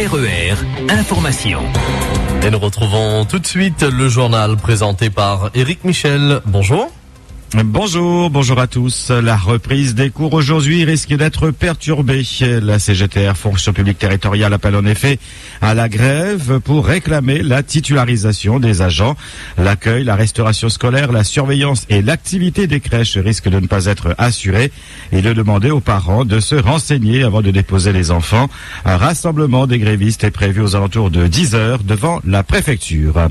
RER, information. Et nous retrouvons tout de suite le journal présenté par Éric Michel. Bonjour. Bonjour à tous. La reprise des cours aujourd'hui risque d'être perturbée. La CGTR, Fonction publique territoriale, appelle en effet à la grève pour réclamer la titularisation des agents. L'accueil, la restauration scolaire, la surveillance et l'activité des crèches risquent de ne pas être assurés et de demander aux parents de se renseigner avant de déposer les enfants. Un rassemblement des grévistes est prévu aux alentours de 10h devant la préfecture.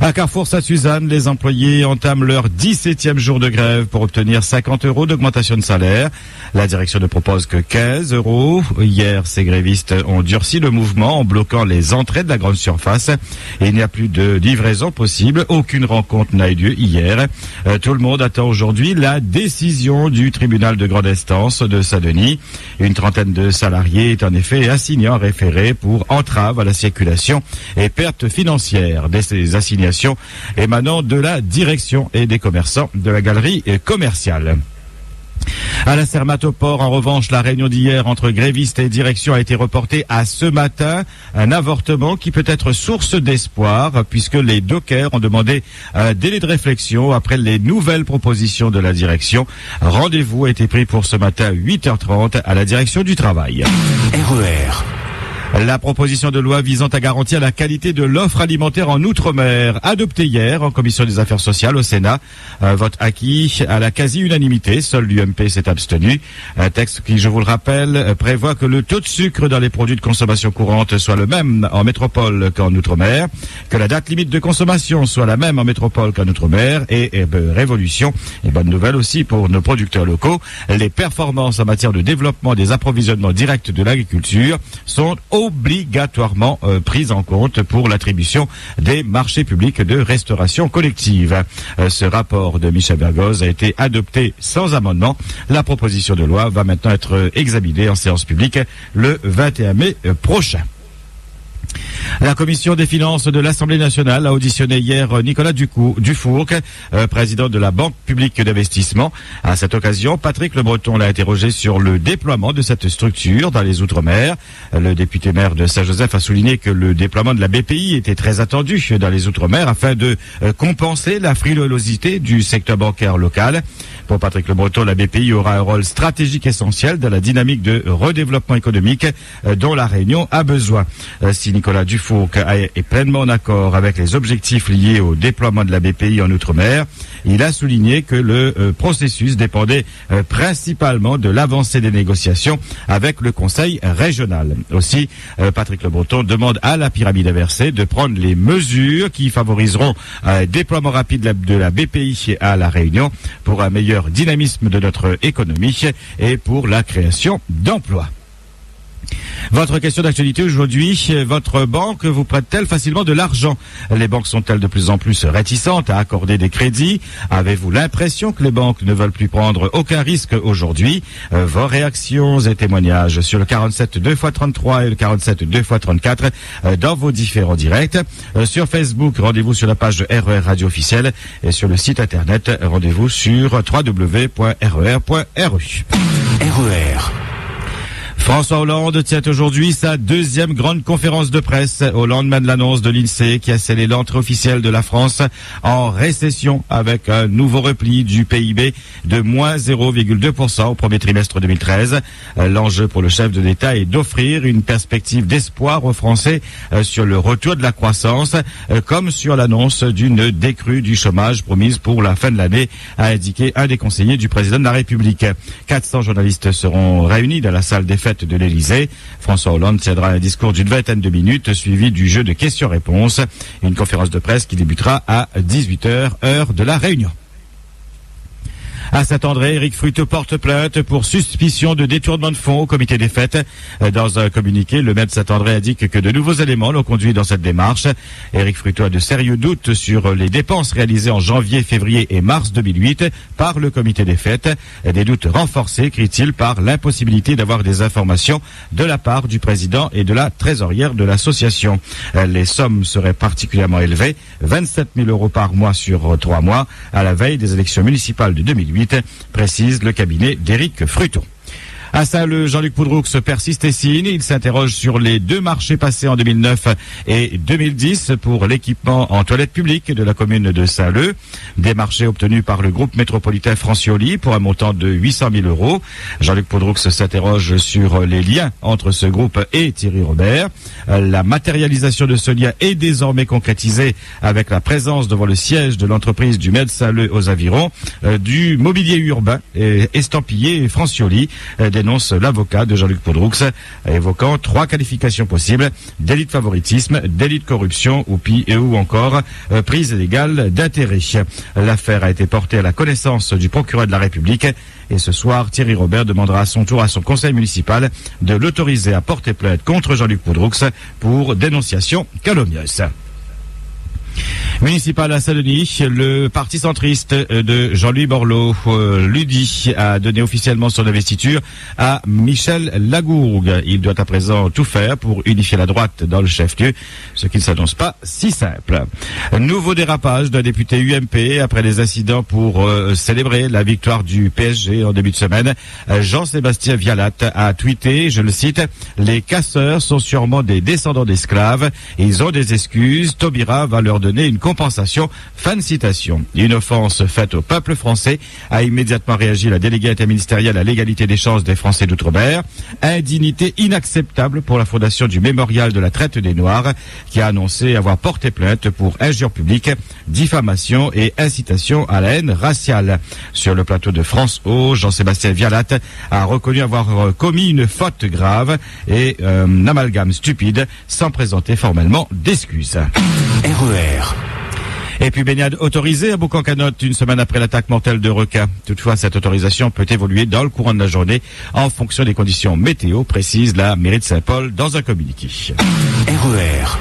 À Carrefour Sainte-Suzanne, les employés entament leur 17e jour de grève pour obtenir 50 € d'augmentation de salaire. La direction ne propose que 15 €. Hier, ces grévistes ont durci le mouvement en bloquant les entrées de la grande surface. Et il n'y a plus de livraison possible. Aucune rencontre n'a eu lieu hier. Tout le monde attend aujourd'hui la décision du tribunal de grande instance de Saint-Denis. Une trentaine de salariés est en effet assigné en référé pour entrave à la circulation et perte financière. Des assignations émanant de la direction et des commerçants de la galerie commerciale. À la Sermatoport, en revanche, la réunion d'hier entre grévistes et direction a été reportée à ce matin. Un avortement qui peut être source d'espoir puisque les dockers ont demandé un délai de réflexion après les nouvelles propositions de la direction. Rendez-vous a été pris pour ce matin 8h30 à la direction du travail. RER. La proposition de loi visant à garantir la qualité de l'offre alimentaire en Outre-mer, adoptée hier en commission des affaires sociales au Sénat. Un vote acquis à la quasi-unanimité. Seul l'UMP s'est abstenu. Un texte qui, je vous le rappelle, prévoit que le taux de sucre dans les produits de consommation courante soit le même en métropole qu'en Outre-mer, que la date limite de consommation soit la même en métropole qu'en Outre-mer et révolution. Et bonne nouvelle aussi pour nos producteurs locaux. Les performances en matière de développement des approvisionnements directs de l'agriculture sont obligatoirement prise en compte pour l'attribution des marchés publics de restauration collective. Ce rapport de Michel Bergoz a été adopté sans amendement. La proposition de loi va maintenant être examinée en séance publique le 21 mai prochain. La commission des finances de l'Assemblée nationale a auditionné hier Nicolas Dufourc, président de la Banque publique d'investissement. À cette occasion, Patrick Le Breton l'a interrogé sur le déploiement de cette structure dans les Outre-mer. Le député maire de Saint-Joseph a souligné que le déploiement de la BPI était très attendu dans les Outre-mer afin de compenser la frilosité du secteur bancaire local. Pour Patrick Le Breton, la BPI aura un rôle stratégique essentiel dans la dynamique de redéveloppement économique dont la Réunion a besoin. Si Nicolas Dufourc est pleinement en accord avec les objectifs liés au déploiement de la BPI en Outre-mer, il a souligné que le processus dépendait principalement de l'avancée des négociations avec le Conseil régional. Aussi, Patrick Le Breton demande à la pyramide inversée de prendre les mesures qui favoriseront un déploiement rapide de la BPI à la Réunion pour un meilleur dynamisme de notre économie et pour la création d'emplois. Votre question d'actualité aujourd'hui, votre banque vous prête-t-elle facilement de l'argent? Les banques sont-elles de plus en plus réticentes à accorder des crédits? Avez-vous l'impression que les banques ne veulent plus prendre aucun risque aujourd'hui? Vos réactions et témoignages sur le 47 2x33 et le 47 2x34 dans vos différents directs. Sur Facebook, rendez-vous sur la page de RER Radio officielle et sur le site internet, rendez-vous sur www.rer.ru. RER. François Hollande tient aujourd'hui sa deuxième grande conférence de presse au lendemain de l'annonce de l'INSEE qui a scellé l'entrée officielle de la France en récession avec un nouveau repli du PIB de moins 0,2% au premier trimestre 2013. L'enjeu pour le chef de l'État est d'offrir une perspective d'espoir aux Français sur le retour de la croissance, comme sur l'annonce d'une décrue du chômage promise pour la fin de l'année, a indiqué un des conseillers du président de la République. 400 journalistes seront réunis dans la salle des fêtes de l'Élysée. François Hollande tiendra un discours d'une vingtaine de minutes suivi du jeu de questions-réponses. Une conférence de presse qui débutera à 18h, heure de la Réunion. À Saint-André, Éric Fruteau porte plainte pour suspicion de détournement de fonds au comité des fêtes. Dans un communiqué, le maire de Saint-André indique que de nouveaux éléments l'ont conduit dans cette démarche. Éric Fruteau a de sérieux doutes sur les dépenses réalisées en janvier, février et mars 2008 par le comité des fêtes. Des doutes renforcés, crie-t-il, par l'impossibilité d'avoir des informations de la part du président et de la trésorière de l'association. Les sommes seraient particulièrement élevées, 27 000 € par mois sur 3 mois, à la veille des élections municipales de 2008, précise le cabinet d'Éric Fruteau. À Saint-Leu, Jean-Luc Poudroux persiste et signe. Il s'interroge sur les 2 marchés passés en 2009 et 2010 pour l'équipement en toilettes publiques de la commune de Saint-Leu. Des marchés obtenus par le groupe métropolitain Francioli pour un montant de 800 000 €. Jean-Luc Poudroux s'interroge sur les liens entre ce groupe et Thierry Robert. La matérialisation de ce lien est désormais concrétisée avec la présence devant le siège de l'entreprise du Med Saint-Leu aux environs du mobilier urbain estampillé Francioli, dénonce l'avocat de Jean-Luc Poudroux, évoquant 3 qualifications possibles: délit de favoritisme, délit de corruption ou encore prise illégale d'intérêt. L'affaire a été portée à la connaissance du procureur de la République et ce soir, Thierry Robert demandera à son tour à son conseil municipal de l'autoriser à porter plainte contre Jean-Luc Poudroux pour dénonciation calomnieuse. Municipal à Saint-Denis, le parti centriste de Jean-Louis Borloo, l'UDI, a donné officiellement son investiture à Michel Lagourgue. Il doit à présent tout faire pour unifier la droite dans le chef-lieu, ce qui ne s'annonce pas si simple. Nouveau dérapage d'un député UMP après les incidents pour célébrer la victoire du PSG en début de semaine. Jean-Sébastien Vialat a tweeté, je le cite, « Les casseurs sont sûrement des descendants d'esclaves. Ils ont des excuses. Taubira va leur donner une compensation ». Fin de citation. Une offense faite au peuple français, a immédiatement réagi la déléguée interministérielle à l'égalité des chances des Français d'outre-mer. Indignité inacceptable pour la fondation du mémorial de la traite des Noirs, qui a annoncé avoir porté plainte pour injure publique, diffamation et incitation à la haine raciale. Sur le plateau de France O, Jean-Sébastien Vialat a reconnu avoir commis une faute grave et un amalgame stupide sans présenter formellement d'excuses. RER. Et puis baignade autorisée à Boucan-Canotte une semaine après l'attaque mortelle de requins. Toutefois, cette autorisation peut évoluer dans le courant de la journée en fonction des conditions météo, précise la mairie de Saint-Paul dans un communiqué. RER.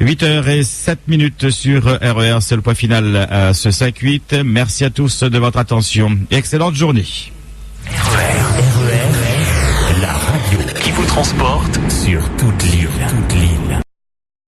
8h07 sur RER, c'est le point final à ce 5-8. Merci à tous de votre attention. Excellente journée. RER, la radio qui vous transporte sur toute l'île.